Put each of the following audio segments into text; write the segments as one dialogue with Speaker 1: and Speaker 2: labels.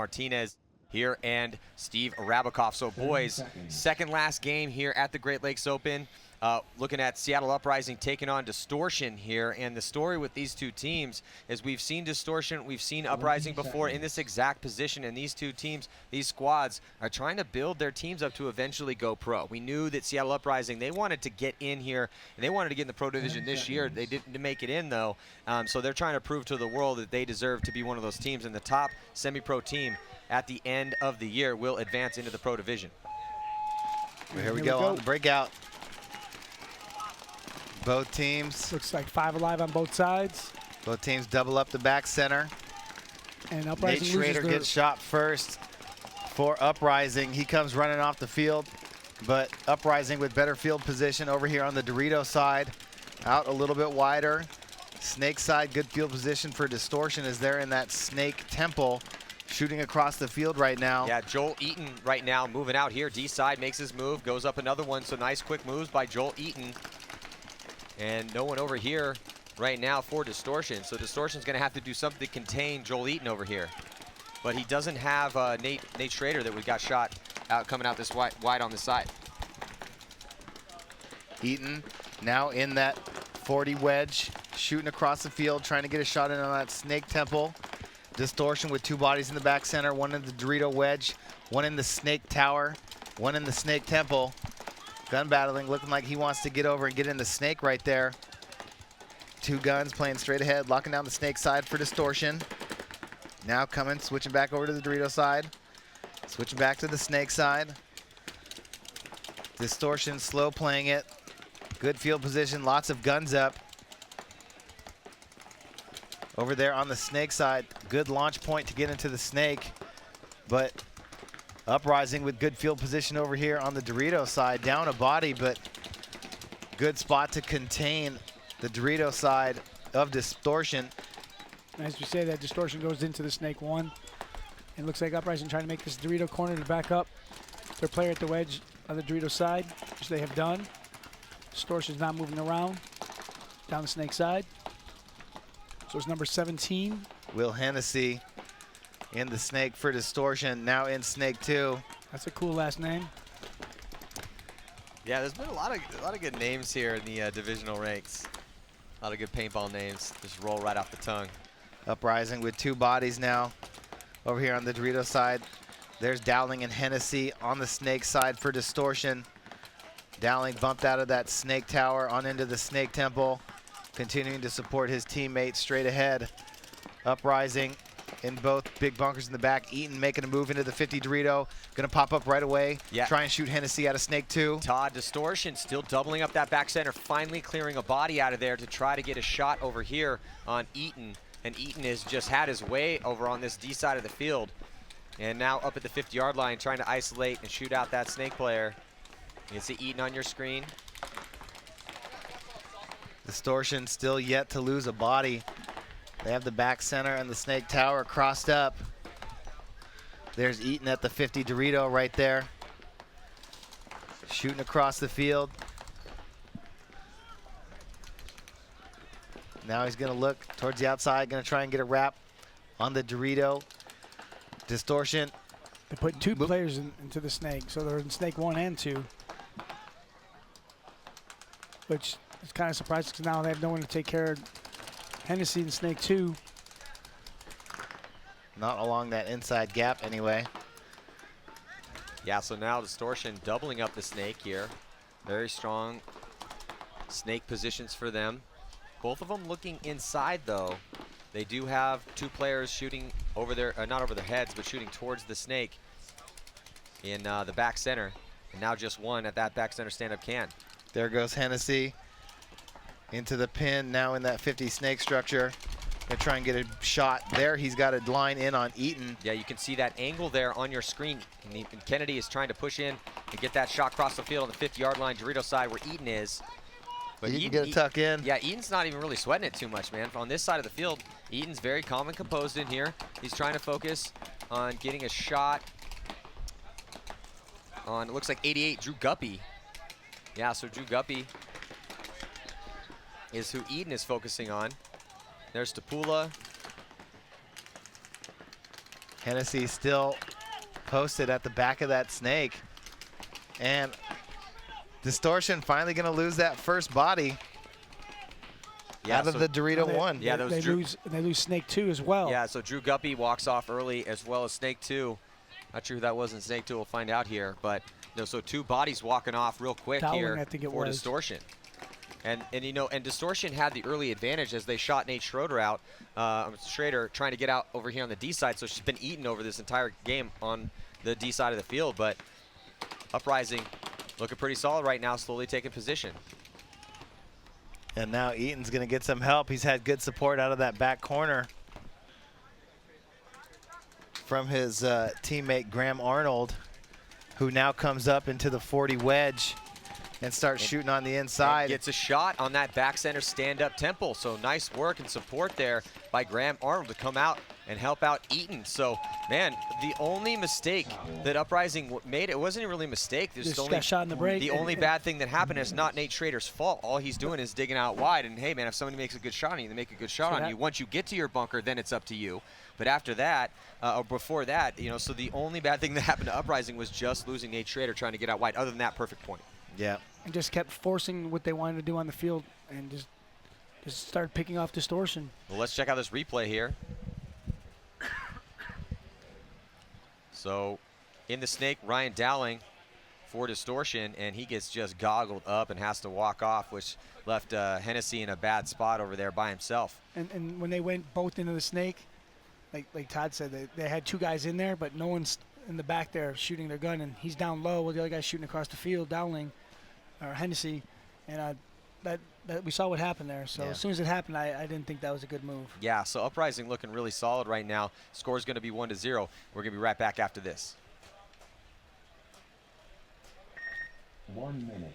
Speaker 1: Martinez here and Steve Arabikoff. So boys, second last game here at the Great Lakes Open. Looking at Seattle Uprising taking on Distortion here, and the story with these two teams is we've seen Distortion, we've seen Uprising before in this exact position, and these two teams, these squads, are trying to build their teams up to eventually go pro. We knew that Seattle Uprising, they wanted to get in here, and they wanted to get in the pro division this year. They didn't make it in, though, so they're trying to prove to the world that they deserve to be one of those teams, and the top semi-pro team at the end of the year will advance into the pro division.
Speaker 2: Well, here we go on the breakout. Both teams.
Speaker 3: Looks like 5 alive on both sides.
Speaker 2: Both teams double up the back center.
Speaker 3: And Uprising
Speaker 2: Nate Schrader gets shot first for Uprising. He comes running off the field, but Uprising with better field position over here on the Dorito side. Out a little bit wider. Snake side, good field position for Distortion as they're in that snake temple. Shooting across the field right now.
Speaker 1: Yeah, Joel Eaton right now moving out here. D side makes his move, goes up another one. So nice quick moves by Joel Eaton. And no one over here right now for Distortion. So Distortion's going to have to do something to contain Joel Eaton over here. But he doesn't have Nate Schrader that we got shot out coming out this wide on the side.
Speaker 2: Eaton now in that 40 wedge, shooting across the field, trying to get a shot in on that snake temple. Distortion with 2 bodies in the back center, one in the Dorito wedge, one in the snake tower, one in the snake temple. Gun battling, looking like he wants to get over and get in the snake right there. 2 guns playing straight ahead, locking down the snake side for Distortion. Now coming, switching back over to the Dorito side. Switching back to the snake side. Distortion slow playing it. Good field position, lots of guns up. Over there on the snake side, good launch point to get into the snake, but Uprising with good field position over here on the Dorito side, down a body, but good spot to contain the Dorito side of Distortion.
Speaker 3: As we say, that Distortion goes into the snake 1. It looks like Uprising trying to make this Dorito corner to back up their player at the wedge on the Dorito side, which they have done. Distortion's not moving around down the snake side. So it's number 17.
Speaker 2: Will Hennessy in the snake for Distortion, now in snake 2.
Speaker 3: That's a cool last name.
Speaker 1: Yeah, there's been a lot of good names here in the divisional ranks. A lot of good paintball names just roll right off the tongue.
Speaker 2: Uprising with 2 bodies now over here on the Dorito side. There's Dowling and Hennessy on the snake side for Distortion. Dowling bumped out of that snake tower on into the snake temple, continuing to support his teammates straight ahead. Uprising in both big bunkers in the back. Eaton making a move into the 50 Dorito. Gonna pop up right away.
Speaker 1: Yeah.
Speaker 2: Try and shoot Hennessy out of snake 2.
Speaker 1: Todd Distortion still doubling up that back center, finally clearing a body out of there to try to get a shot over here on Eaton. And Eaton has just had his way over on this D side of the field. And now up at the 50-yard line trying to isolate and shoot out that snake player. You can see Eaton on your screen.
Speaker 2: Distortion still yet to lose a body. They have the back center and the snake tower crossed up. There's Eaton at the 50 Dorito right there. Shooting across the field. Now he's gonna look towards the outside, gonna try and get a wrap on the Dorito. Distortion.
Speaker 3: They put 2 players into the snake, so they're in snake 1 and 2. Which is kind of surprising because now they have no one to take care of Hennessy in snake 2.
Speaker 2: Not along that inside gap anyway.
Speaker 1: Yeah, so now Distortion doubling up the snake here. Very strong snake positions for them. Both of them looking inside though. They do have 2 players shooting over their, not over their heads, but shooting towards the snake in the back center. And now just 1 at that back center stand-up can.
Speaker 2: There goes Hennessy into the pin, now in that 50 snake structure. Gonna try and get a shot there. He's got a line in on Eaton.
Speaker 1: Yeah, you can see that angle there on your screen. And Kennedy is trying to push in and get that shot across the field on the 50-yard line, Dorito side where Eaton is.
Speaker 2: But Eaton can get a tuck in.
Speaker 1: Yeah, Eaton's not even really sweating it too much, man. On this side of the field, Eaton's very calm and composed in here. He's trying to focus on getting a shot on, it looks like 88, Drew Guppy. Yeah, so Drew Guppy is who Eaton is focusing on. There's Tapula.
Speaker 2: Hennessy still posted at the back of that snake. And Distortion finally going to lose that first body out of the Dorito 1.
Speaker 1: Yeah,
Speaker 3: they lose snake 2 as well.
Speaker 1: Yeah, so Drew Guppy walks off early as well as snake 2. Not sure who that was in snake 2. We'll find out here. But no, so 2 bodies walking off real quick
Speaker 3: Dowling,
Speaker 1: here
Speaker 3: I think it
Speaker 1: for
Speaker 3: was.
Speaker 1: Distortion. And you know, and Distortion had the early advantage as they shot Nate Schroeder out. Schrader trying to get out over here on the D side, so she's been eaten over this entire game on the D side of the field. But Uprising looking pretty solid right now, slowly taking position.
Speaker 2: And now Eaton's going to get some help. He's had good support out of that back corner from his teammate Graham Arnold, who now comes up into the 40 wedge and starts shooting on the inside.
Speaker 1: Gets a shot on that back center stand-up temple. So nice work and support there by Graham Arnold to come out and help out Eaton. So, man, the only mistake that Uprising made, it wasn't really a mistake.
Speaker 3: Just got shot in the break.
Speaker 1: The only bad thing that happened is not Nate Schrader's fault. All he's doing is digging out wide. And, hey, man, if somebody makes a good shot on you, they make a good shot on you. Once you get to your bunker, then it's up to you. But after that, or before that, you know, so the only bad thing that happened to Uprising was just losing Nate Schrader trying to get out wide. Other than that, perfect point.
Speaker 2: Yeah.
Speaker 3: And just kept forcing what they wanted to do on the field and just started picking off Distortion.
Speaker 1: Well, let's check out this replay here. So in the snake, Ryan Dowling for Distortion, and he gets just goggled up and has to walk off, which left Hennessy in a bad spot over there by himself.
Speaker 3: And when they went both into the snake, like Todd said, they had 2 guys in there, but no one's in the back there shooting their gun, and he's down low while the other guy's shooting across the field, Dowling, or Hennessy, and that we saw what happened there. So as soon as it happened, I didn't think that was a good move.
Speaker 1: Yeah, so Uprising looking really solid right now. Score's going to be 1-0. We're going to be right back after this.
Speaker 4: 1 minute.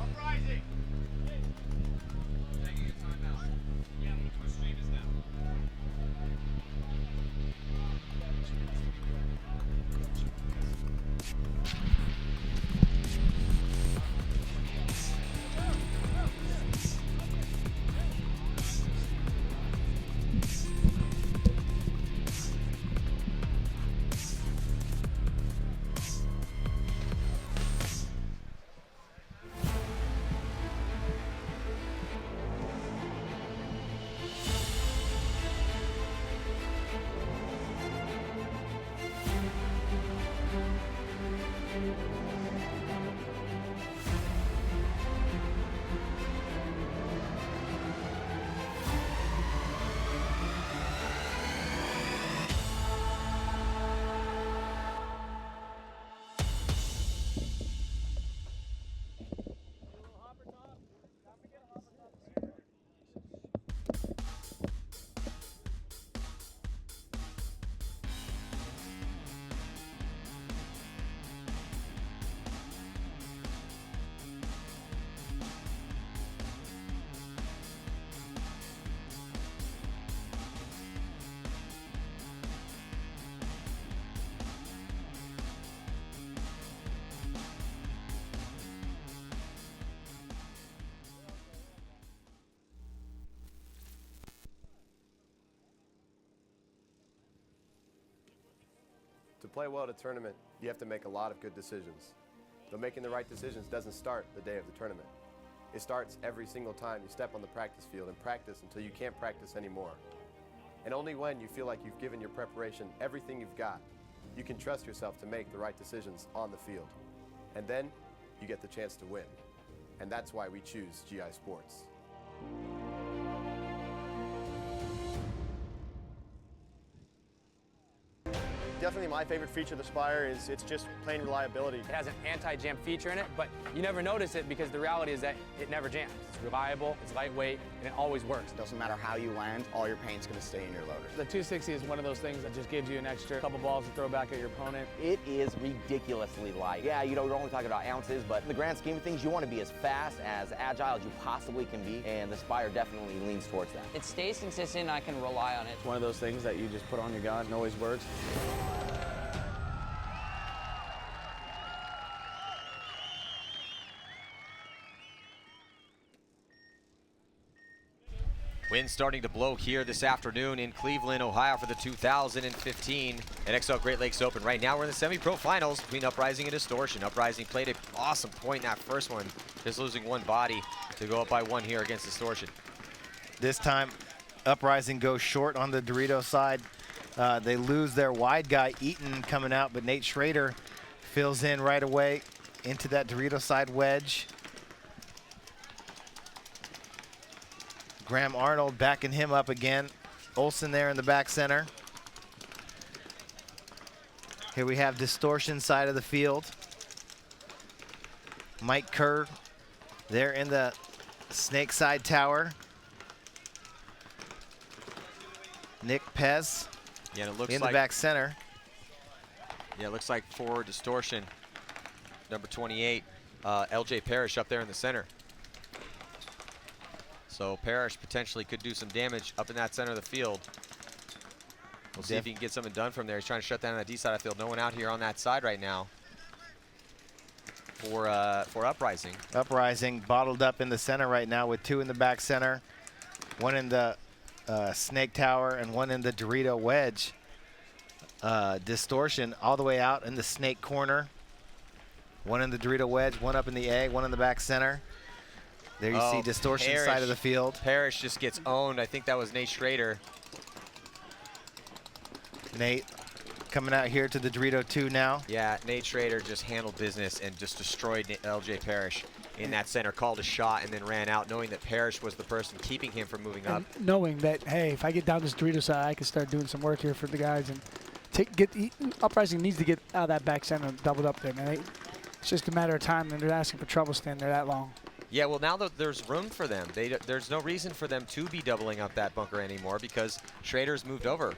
Speaker 1: Uprising! Taking a timeout. Yeah, our stream is now.
Speaker 5: To play well at a tournament, you have to make a lot of good decisions. Though making the right decisions doesn't start the day of the tournament. It starts every single time you step on the practice field and practice until you can't practice anymore. And only when you feel like you've given your preparation everything you've got, you can trust yourself to make the right decisions on the field. And then you get the chance to win. And that's why we choose GI Sports.
Speaker 6: Definitely my favorite feature of the Spire is it's just plain reliability.
Speaker 7: It has an anti-jam feature in it, but you never notice it because the reality is that it never jams. It's reliable, it's lightweight, and it always works.
Speaker 8: Doesn't matter how you land, all your paint's going to stay in your loader.
Speaker 7: The 260 is one of those things that just gives you an extra couple balls to throw back at your opponent.
Speaker 9: It is ridiculously light. Yeah, you know, we're only talking about ounces, but in the grand scheme of things, you want to be as fast, as agile as you possibly can be, and the Spire definitely leans towards that.
Speaker 10: It stays consistent, I can rely on it.
Speaker 7: It's one of those things that you just put on your gun and always works.
Speaker 1: Wind starting to blow here this afternoon in Cleveland, Ohio for the 2015 NXL Great Lakes Open. Right now we're in the semi-pro finals between Uprising and Distortion. Uprising played an awesome point in that first one, just losing one body to go up by one here against Distortion.
Speaker 2: This time, Uprising goes short on the Dorito side. They lose their wide guy, Eaton, coming out, but Nate Schrader fills in right away into that Dorito side wedge. Graham Arnold backing him up again. Olsen there in the back center. Here we have Distortion side of the field. Mike Kerr there in the snake side tower. Nick Pez
Speaker 1: Yeah, it looks
Speaker 2: in
Speaker 1: like
Speaker 2: the back center.
Speaker 1: Yeah, it looks like for Distortion, number 28, LJ Parrish up there in the center. So Parrish potentially could do some damage up in that center of the field. We'll see if he can get something done from there. He's trying to shut down that D side of the field. No one out here on that side right now for Uprising.
Speaker 2: Uprising bottled up in the center right now with two in the back center, one in the snake tower and one in the Dorito wedge. Distortion all the way out in the snake corner. One in the Dorito wedge, one up in the A, one in the back center. There you see Distortion
Speaker 1: Parrish.
Speaker 2: side of the field.
Speaker 1: Parrish just gets owned. I think that was Nate Schrader.
Speaker 2: Nate coming out here to the Dorito 2 now.
Speaker 1: Yeah, Nate Schrader just handled business and just destroyed LJ Parrish in that center, called a shot, and then ran out, knowing that Parrish was the person keeping him from moving up.
Speaker 3: And knowing that, hey, if I get down this Dorito side, I can start doing some work here for the guys. And Uprising needs to get out of that back center and doubled up there, man. It's just a matter of time, and they're asking for trouble standing there that long.
Speaker 1: Yeah, well, now that there's room for them. There's no reason for them to be doubling up that bunker anymore because Schrader's moved over.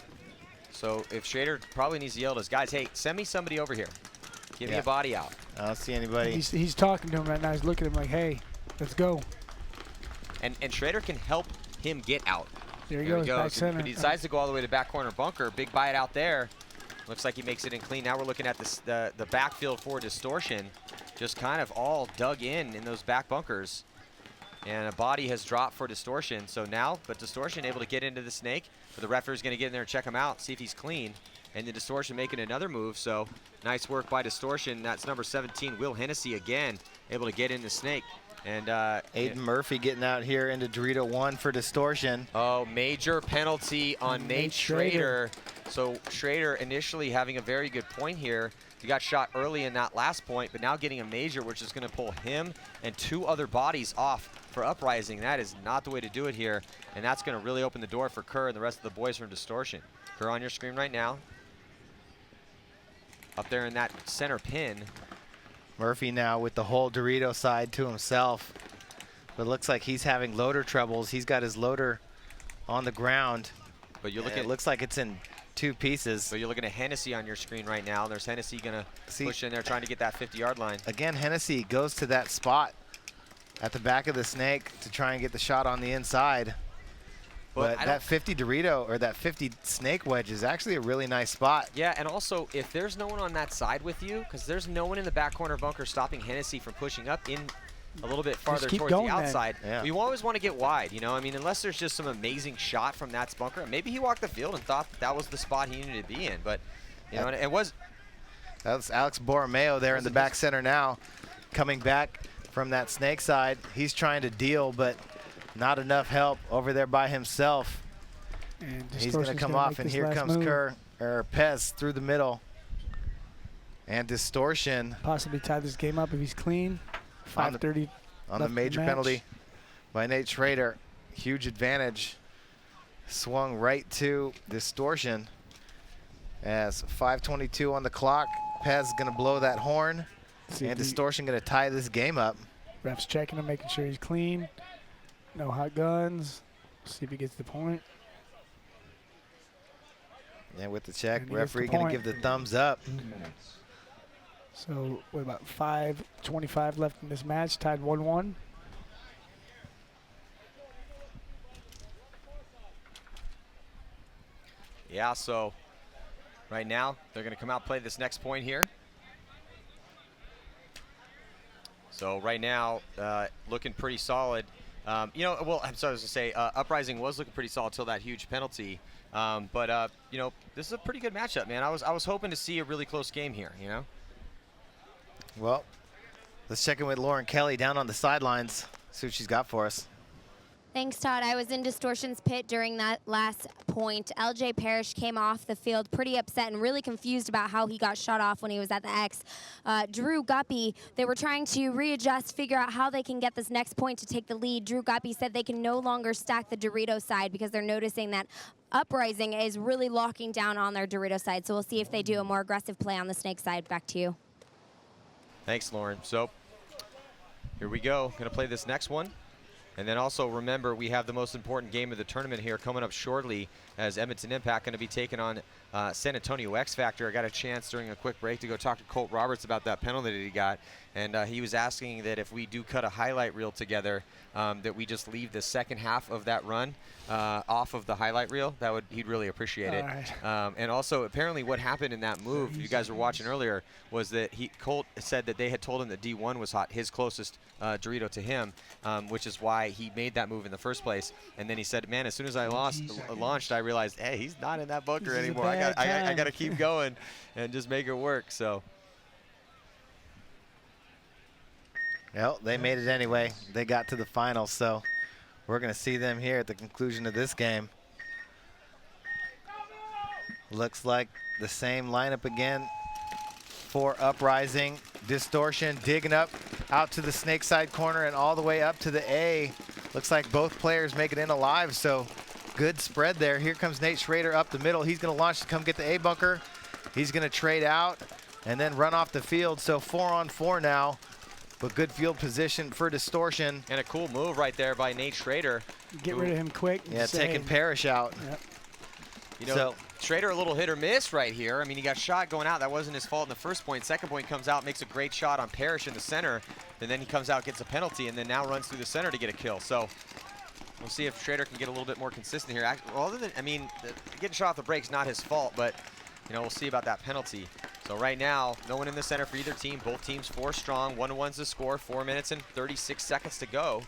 Speaker 1: So if Schrader probably needs to yell to his guys, hey, send me somebody over here. Give me a body out.
Speaker 2: I don't see anybody.
Speaker 3: He's talking to him right now. He's looking at him like, hey, let's go.
Speaker 1: And Schrader can help him get out.
Speaker 3: There he goes, back center.
Speaker 1: But he decides to go all the way to back corner bunker. Big bite out there. Looks like he makes it in clean. Now we're looking at the backfield for Distortion. Just kind of all dug in those back bunkers. And a body has dropped for Distortion. So now, but Distortion able to get into the snake. But the referee's going to get in there and check him out, see if he's clean. And the Distortion making another move. So nice work by Distortion. That's number 17, Will Hennessy again, able to get in the snake. And
Speaker 2: Aiden Murphy getting out here into Dorito 1 for Distortion.
Speaker 1: Oh, major penalty on Nate Schrader. So Schrader initially having a very good point here. He got shot early in that last point, but now getting a major, which is going to pull him and two other bodies off for Uprising. That is not the way to do it here, and that's going to really open the door for Kerr and the rest of the boys from Distortion. Kerr on your screen right now. Up there in that center pin.
Speaker 2: Murphy now with the whole Dorito side to himself. But it looks like he's having loader troubles. He's got his loader on the ground.
Speaker 1: But you're looking.
Speaker 2: It looks like it's in two pieces.
Speaker 1: So you're looking at Hennessy on your screen right now. There's Hennessy going to push in there trying to get that 50-yard line.
Speaker 2: Again, Hennessy goes to that spot at the back of the snake to try and get the shot on the inside. But that 50 Dorito or that 50 snake wedge is actually a really nice spot.
Speaker 1: Yeah, and also if there's no one on that side with you, because there's no one in the back corner bunker stopping Hennessy from pushing up in a little bit farther towards the outside.
Speaker 2: Yeah.
Speaker 1: You always want to get wide, you know? I mean, unless there's just some amazing shot from that bunker. Maybe he walked the field and thought that was the spot he needed to be in, but you know, and it was.
Speaker 2: That was Alex Borromeo there in the back center now, coming back from that snake side. He's trying to deal, but not enough help over there by himself.
Speaker 3: And
Speaker 2: he's going to come off, and here comes Kerr, or Pez through the middle. And Distortion.
Speaker 3: Possibly tie this game up if he's clean. 5:30
Speaker 2: on the major penalty by Nate Schrader. Huge advantage. Swung right to Distortion. As 5:22 on the clock, Pez is going to blow that horn, and Distortion going to tie this game up.
Speaker 3: Ref's checking him, making sure he's clean. No hot guns. See if he gets the point.
Speaker 2: And with the check,
Speaker 3: And he gets the
Speaker 2: referee going to
Speaker 3: point.
Speaker 2: give the thumbs up.
Speaker 4: 2 minutes.
Speaker 3: So, what about 5:25 left in this match? Tied 1-1.
Speaker 1: Yeah, so right now they're going to come out play this next point here. So right now, looking pretty solid. You know, well, I'm sorry to say, Uprising was looking pretty solid till that huge penalty. But you know, this is a pretty good matchup, man. I was hoping to see a really close game here. You know.
Speaker 2: Well, let's check in with Lauren Kelly down on the sidelines. See what she's got for us.
Speaker 11: Thanks, Todd. I was in Distortion's pit during that last point. LJ Parrish came off the field pretty upset and really confused about how he got shot off when he was at the X. Drew Guppy, they were trying to readjust, figure out how they can get this next point to take the lead. Drew Guppy said they can no longer stack the Dorito side because they're noticing that Uprising is really locking down on their Dorito side. So we'll see if they do a more aggressive play on the Snake side. Back to you.
Speaker 1: Thanks, Lauren. So here we go. Going to play this next one. And then also remember, we have the most important game of the tournament here coming up shortly, as Edmonton Impact going to be taking on San Antonio X Factor. I got a chance during a quick break to go talk to Colt Roberts about that penalty that he got, and he was asking that if we do cut a highlight reel together, that we just leave the second half of that run off of the highlight reel. He'd really appreciate it.
Speaker 3: All right.
Speaker 1: And also, apparently, what happened in that move, you guys were watching earlier, was that Colt said that they had told him that D1 was hot, his closest Dorito to him, which is why he made that move in the first place. And then he said, "Man, as soon as I launched, I realized, hey, he's not in that bunker anymore. I got to keep going and just make it work." So.
Speaker 2: Well, they made it anyway. They got to the finals, so we're going to see them here at the conclusion of this game. Looks like the same lineup again for Uprising. Distortion digging up out to the Snake side corner and all the way up to the A. Looks like both players make it in alive, so good spread there. Here comes Nate Schrader up the middle. He's going to launch to come get the A bunker. He's going to trade out and then run off the field. So 4-on-4 now. But good field position for Distortion.
Speaker 1: And a cool move right there by Nate Schrader.
Speaker 3: Get rid of him quick.
Speaker 2: Yeah, taking Parrish out.
Speaker 3: Yep.
Speaker 1: You know, Schrader a little hit or miss right here. I mean, he got shot going out. That wasn't his fault in the first point. Second point comes out, makes a great shot on Parrish in the center. And then he comes out, gets a penalty, and then now runs through the center to get a kill. So we'll see if Schrader can get a little bit more consistent here. Well, other than, I mean, getting shot off the break's not his fault, but, you know, we'll see about that penalty. So right now, no one in the center for either team. Both teams 4 strong. 1-1's the score. 4 minutes and 36 seconds to go.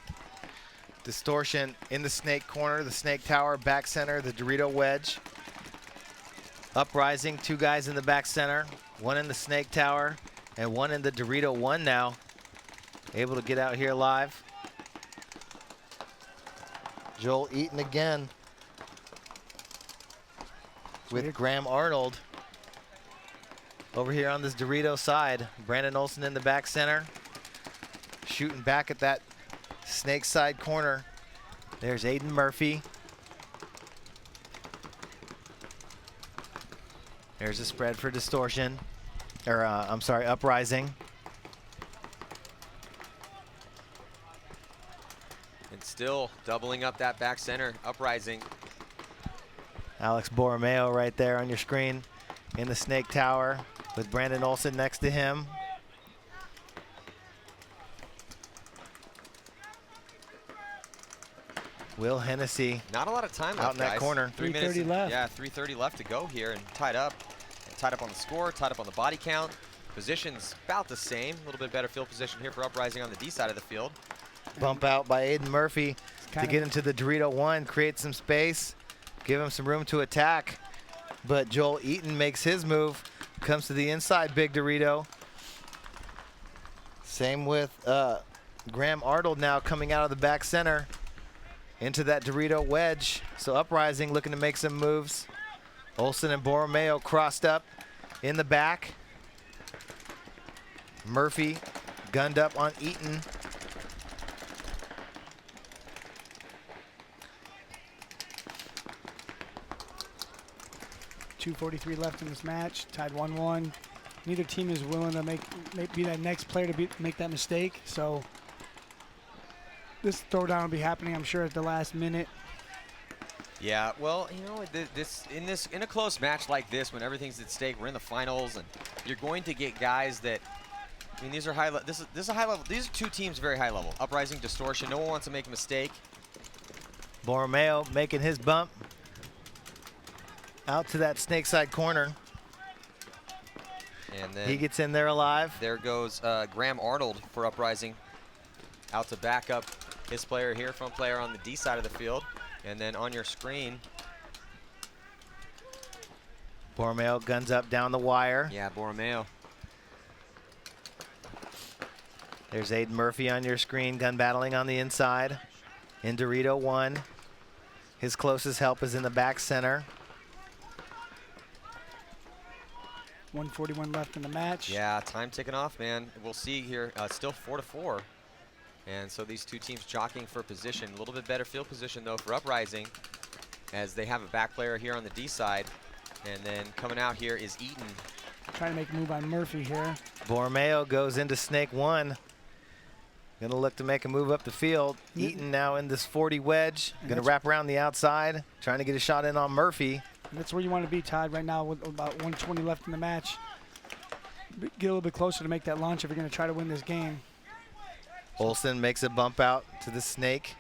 Speaker 2: Distortion in the Snake corner, the Snake tower, back center, the Dorito wedge. Uprising, 2 guys in the back center, 1 in the Snake tower, and 1 in the Dorito 1 now. Able to get out here live. Joel Eaton again with Graham Arnold. Over here on this Dorito side, Brandon Olson in the back center, shooting back at that Snake side corner. There's Aiden Murphy. There's a spread for Distortion, or I'm sorry, Uprising.
Speaker 1: And still doubling up that back center, Uprising.
Speaker 2: Alex Borromeo right there on your screen in the Snake tower with Brandon Olson next to him. Will Hennessy.
Speaker 1: Not a lot of time left,
Speaker 2: out in that
Speaker 1: guys.
Speaker 2: corner.
Speaker 1: 3 minutes
Speaker 3: 3:30 left.
Speaker 1: Yeah, 3:30 left to go here, and tied up on the score, tied up on the body count. Position's about the same. A little bit better field position here for Uprising on the D side of the field.
Speaker 2: Bump out by Aiden Murphy to get into the Dorito 1, create some space, give him some room to attack. But Joel Eaton makes his move, comes to the inside, big Dorito. Same with Graham Arnold now coming out of the back center into that Dorito wedge. So Uprising looking to make some moves. Olson and Borromeo crossed up in the back. Murphy gunned up on Eaton.
Speaker 3: 2:43 left in this match, tied 1-1. Neither team is willing to be that next player to make that mistake. So this throwdown will be happening, I'm sure, at the last minute.
Speaker 1: Yeah, well, you know, in a close match like this, when everything's at stake, we're in the finals, and you're going to get guys that, I mean, these are high. This is a high level. These are two teams very high level. Uprising, Distortion. No one wants to make a mistake.
Speaker 2: Borromeo making his bump out to that snake side corner.
Speaker 1: And then
Speaker 2: he gets in there alive.
Speaker 1: There goes Graham Arnold for Uprising, out to back up his player here, front player on the D side of the field. And then on your screen,
Speaker 2: Borromeo guns up down the wire.
Speaker 1: Yeah, Borromeo.
Speaker 2: There's Aiden Murphy on your screen, gun battling on the inside. In Dorito 1. His closest help is in the back center.
Speaker 3: 1:41 left in the match.
Speaker 1: Yeah, time ticking off, man. We'll see here, still 4-4. And so these two teams jockeying for position. A little bit better field position, though, for Uprising, as they have a back player here on the D side. And then coming out here is Eaton.
Speaker 3: Trying to make a move on Murphy here.
Speaker 2: Borromeo goes into snake 1. Gonna look to make a move up the field. Eaton now in this 40 wedge. Gonna wrap around the outside, trying to get a shot in on Murphy.
Speaker 3: And that's where you want to be, Todd, right now with about 1:20 left in the match. Get a little bit closer to make that launch if you're going to try to win this game.
Speaker 2: Olsen makes a bump out to the snake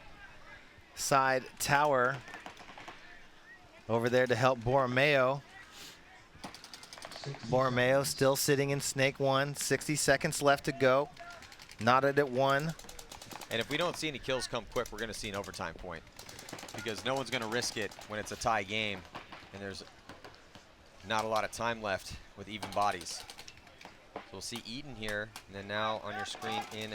Speaker 2: side tower. Over there to help Borromeo. Borromeo still sitting in snake 1. 60 seconds left to go. Knotted at 1.
Speaker 1: And if we don't see any kills come quick, we're going to see an overtime point, because no one's going to risk it when it's a tie game and there's not a lot of time left with even bodies. So we'll see Eaton here, and then now on your screen in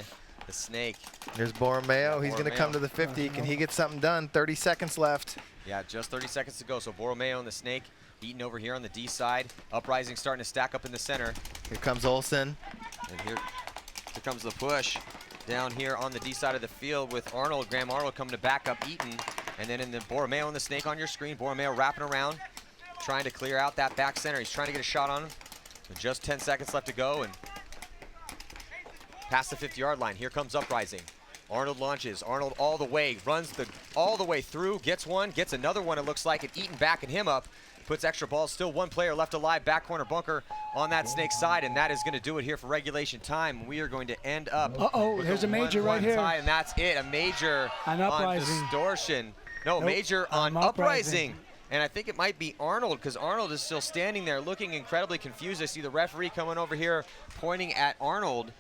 Speaker 1: the snake.
Speaker 2: There's Borromeo. He's going to come to the 50. Can he get something done? 30 seconds left.
Speaker 1: Yeah, just 30 seconds to go. So Borromeo in the snake. Eaton over here on the D side. Uprising starting to stack up in the center.
Speaker 2: Here comes Olsen.
Speaker 1: And here comes the push down here on the D side of the field with Arnold. Graham Arnold coming to back up Eaton. And then in the Borromeo and the snake on your screen. Borromeo wrapping around, trying to clear out that back center. He's trying to get a shot on him. With just 10 seconds left to go, and past the 50-yard line. Here comes Uprising. Arnold launches. Arnold all the way, runs all the way through, gets one, gets another one, it looks like, and Eaton backing him up. Puts extra balls, still one player left alive, back corner bunker on that snake side, and that is going to do it here for regulation time. We are going to end up
Speaker 3: there's a major right here.
Speaker 1: tie, and that's it, a major on Distortion. No, nope. Major on Uprising. And I think it might be Arnold, because Arnold is still standing there looking incredibly confused. I see the referee coming over here pointing at Arnold.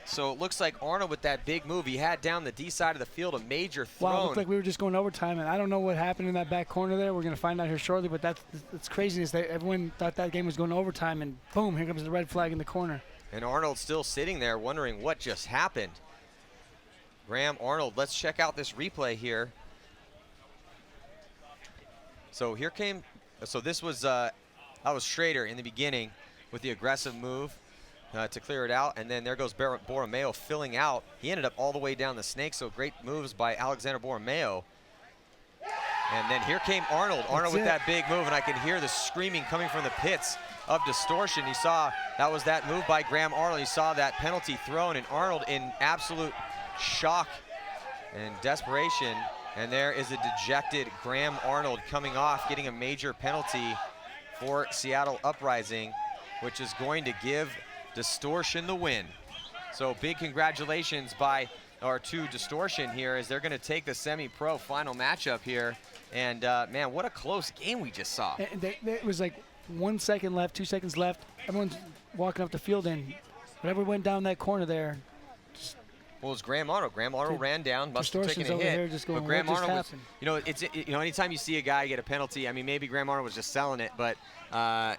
Speaker 1: So it looks like Arnold with that big move. He had down the D side of the field a major thrown.
Speaker 3: Wow, it looked like we were just going overtime, and I don't know what happened in that back corner there. We're going to find out here shortly, but that's craziness. Everyone thought that game was going to overtime, and boom, here comes the red flag in the corner.
Speaker 1: And Arnold's still sitting there wondering what just happened. Graham Arnold, let's check out this replay here. So here came, so this was, that was Schrader in the beginning with the aggressive move to clear it out. And then there goes Borromeo filling out. He ended up all the way down the snake, so great moves by Alexander Borromeo. And then here came Arnold. Arnold with that big move, and I can hear the screaming coming from the pits of Distortion. You saw that was that move by Graham Arnold. You saw that penalty thrown, and Arnold in absolute shock and desperation. And there is a dejected Graham Arnold coming off, getting a major penalty for Seattle Uprising, which is going to give Distortion the win. So big congratulations by our two Distortion here, as they're going to take the semi-pro final matchup here. And man, what a close game we just saw.
Speaker 3: It was like 1 second left, 2 seconds left. Everyone's walking up the field, and whatever went down that corner there.
Speaker 1: Well, it was Graham Arnold. Graham Arnold ran down, must have taken a hit.
Speaker 3: Just going,
Speaker 1: but Graham Arnold was,
Speaker 3: happened?
Speaker 1: anytime you see a guy get a penalty, I mean, maybe Graham Arnold was just selling it, but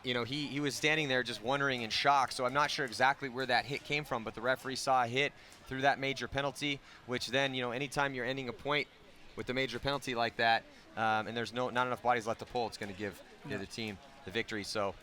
Speaker 1: he was standing there just wondering in shock. So I'm not sure exactly where that hit came from, but the referee saw a hit through that major penalty, which then, anytime you're ending a point with a major penalty like that, and there's not enough bodies left to pull, it's going to give the other team the victory. So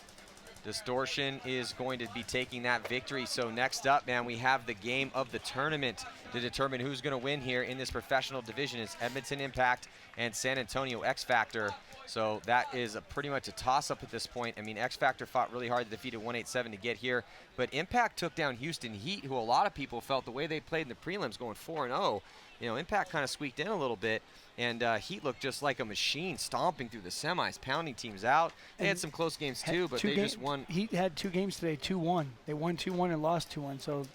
Speaker 1: Distortion is going to be taking that victory. So next up, man, we have the game of the tournament to determine who's going to win here in this professional division. It's Edmonton Impact and San Antonio X Factor. So that is pretty much a toss-up at this point. I mean, X Factor fought really hard to defeat a 187 to get here, but Impact took down Houston Heat, who a lot of people felt the way they played in the prelims going 4-0. You know, Impact kind of squeaked in a little bit, and Heat looked just like a machine, stomping through the semis, pounding teams out. They had some close games too, but they just won.
Speaker 3: Heat had 2 games today, 2-1. They won 2-1 and lost 2-1. So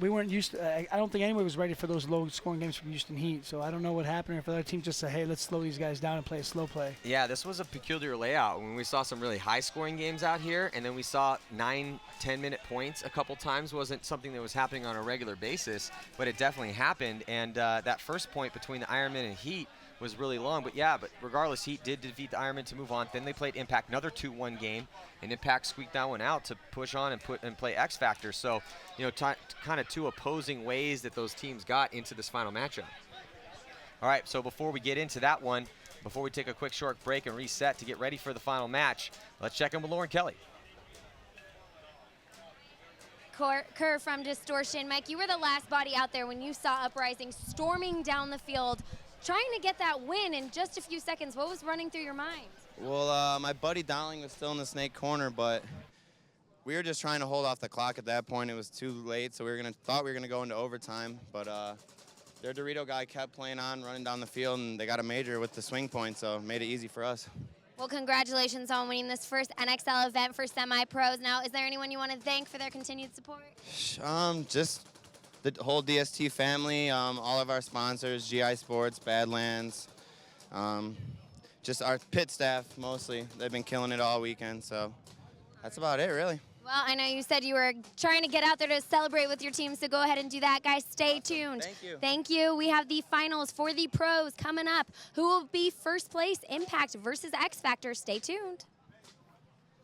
Speaker 3: we weren't used to, I don't think anyone was ready for those low-scoring games from Houston Heat. So I don't know what happened. If the other team just said, hey, let's slow these guys down and play a slow play.
Speaker 1: Yeah, this was a peculiar layout. When we saw some really high-scoring games out here, and then we saw 9, 10-minute points a couple times. Wasn't something that was happening on a regular basis, but it definitely happened. And that first point between the Ironmen and Heat was really long, but regardless, Heat did defeat the Ironmen to move on. Then they played Impact, another 2-1 game, and Impact squeaked that one out to push on and play X Factor. So, you know, kind of 2 opposing ways that those teams got into this final matchup. All right, so before we get into that one, before we take a quick short break and reset to get ready for the final match, let's check in with Lauren Kelly.
Speaker 11: Kerr from Distortion. Mike, you were the last body out there when you saw Uprising storming down the field, trying to get that win in just a few seconds. What was running through your mind?
Speaker 12: Well, my buddy Dowling was still in the snake corner, but we were just trying to hold off the clock at that point. It was too late, so thought we were gonna go into overtime, but their Dorito guy kept playing on, running down the field, and they got a major with the swing point, so it made it easy for us.
Speaker 11: Well, congratulations on winning this first NXL event for semi-pros. Now, is there anyone you want to thank for their continued support?
Speaker 12: Just the whole DST family, all of our sponsors, GI Sports, Badlands, just our pit staff mostly. They've been killing it all weekend, so that's about it, really.
Speaker 11: Well, I know you said you were trying to get out there to celebrate with your team, so go ahead and do that, guys. Stay tuned.
Speaker 12: Thank you.
Speaker 11: Thank you. We have the finals for the pros coming up. Who will be first place? Impact versus X Factor. Stay tuned.